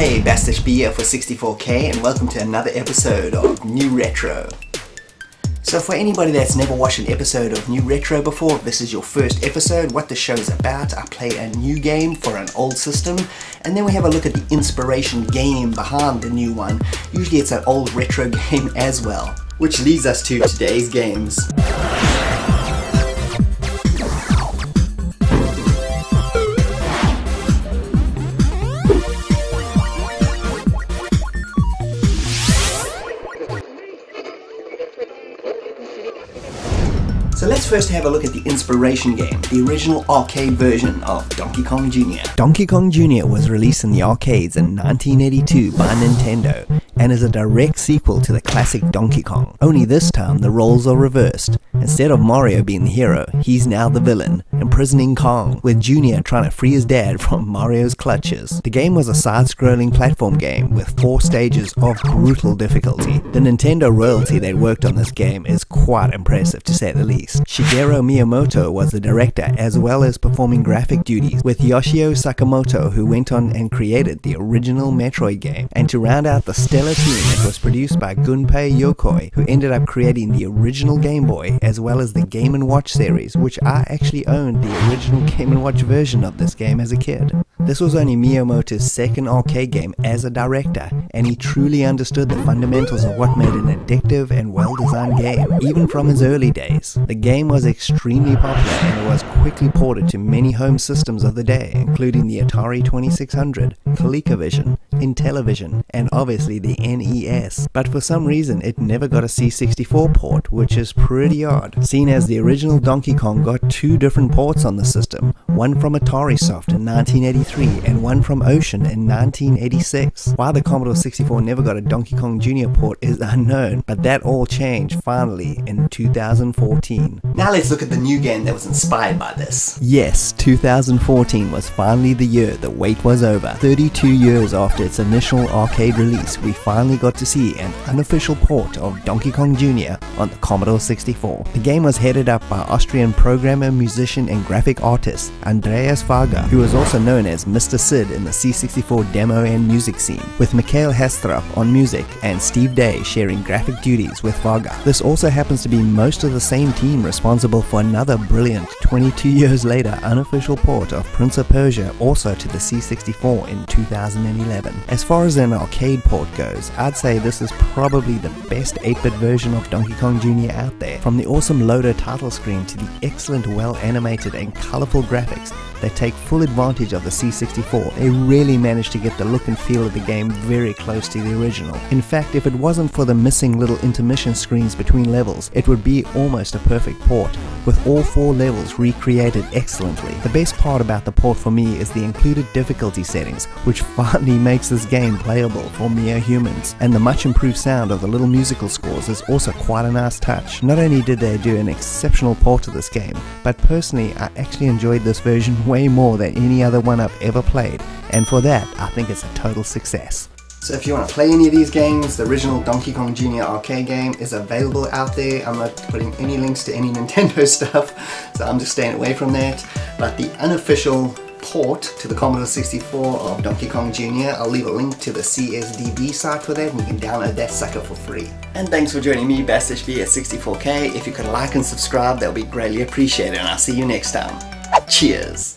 Hey, Bastish B here for 64K and welcome to another episode of New Retro. So for anybody that's never watched an episode of New Retro before, if this is your first episode, what the show is about, I play a new game for an old system and then we have a look at the inspiration game behind the new one. Usually it's an old retro game as well. Which leads us to today's games. So let's first have a look at the inspiration game, the original arcade version of Donkey Kong Jr. Donkey Kong Jr. was released in the arcades in 1982 by Nintendo and is a direct sequel to the classic Donkey Kong. Only this time the roles are reversed. Instead of Mario being the hero, he's now the villain, imprisoning Kong, with Jr. trying to free his dad from Mario's clutches. The game was a side-scrolling platform game with 4 stages of brutal difficulty. The Nintendo royalty that worked on this game is quite impressive to say the least. Shigeru Miyamoto was the director as well as performing graphic duties, with Yoshio Sakamoto, who went on and created the original Metroid game. And to round out the stellar team, it was produced by Gunpei Yokoi, who ended up creating the original Game Boy as well as the Game & Watch series, which I actually owned the original Game & Watch version of this game as a kid. This was only Miyamoto's second arcade game as a director, and he truly understood the fundamentals of what made an addictive and well-designed game, even from his early days. The game was extremely popular and it was quickly ported to many home systems of the day, including the Atari 2600, ColecoVision, Intellivision, and obviously the NES. But for some reason it never got a C64 port, which is pretty odd, seeing as the original Donkey Kong got 2 different ports on the system, one from Atari Soft in 1983 and one from Ocean in 1986. Why the Commodore 64 never got a Donkey Kong Jr. port is unknown, but that all changed finally in 2014. Now let's look at the new game that was inspired by this. Yes, 2014 was finally the year the wait was over. 32 years after its initial arcade release, we finally got to see an unofficial port of Donkey Kong Jr. on the Commodore 64. The game was headed up by Austrian programmer, musician and graphic artist Andreas Varga, who was also known as Mr. Sid in the C64 demo and music scene, with Mikhail Hastrup on music and Steve Day sharing graphic duties with Varga. This also happens to be most of the same team responsible for another brilliant 22 years later unofficial port of Prince of Persia also to the C64 in 2011. As far as an arcade port goes, I'd say this is probably the best 8-bit version of Donkey Kong Jr. out there. From the awesome loader title screen to the excellent well animated and colorful graphics that take full advantage of the C64, they really managed to get the look and feel of the game very close to the original. In fact, if it wasn't for the missing little intermission screens between levels, it would be almost a perfect port, with all 4 levels recreated excellently. The best part about the port for me is the included difficulty settings, which finally makes this game playable for mere humans. And the much improved sound of the little musical scores is also quite a nice touch. Not only did they do an exceptional port of this game, but personally I actually enjoyed this version way more than any other one I've ever played, and for that I think it's a total success. So if you want to play any of these games, the original Donkey Kong Jr. arcade game is available out there. I'm not putting any links to any Nintendo stuff, so I'm just staying away from that. But the unofficial port to the Commodore 64 of Donkey Kong Jr. I'll leave a link to the CSDB site for that and you can download that sucker for free. And thanks for joining me, Bastish B at 64K. If you could like and subscribe, that would be greatly appreciated, and I'll see you next time. Cheers!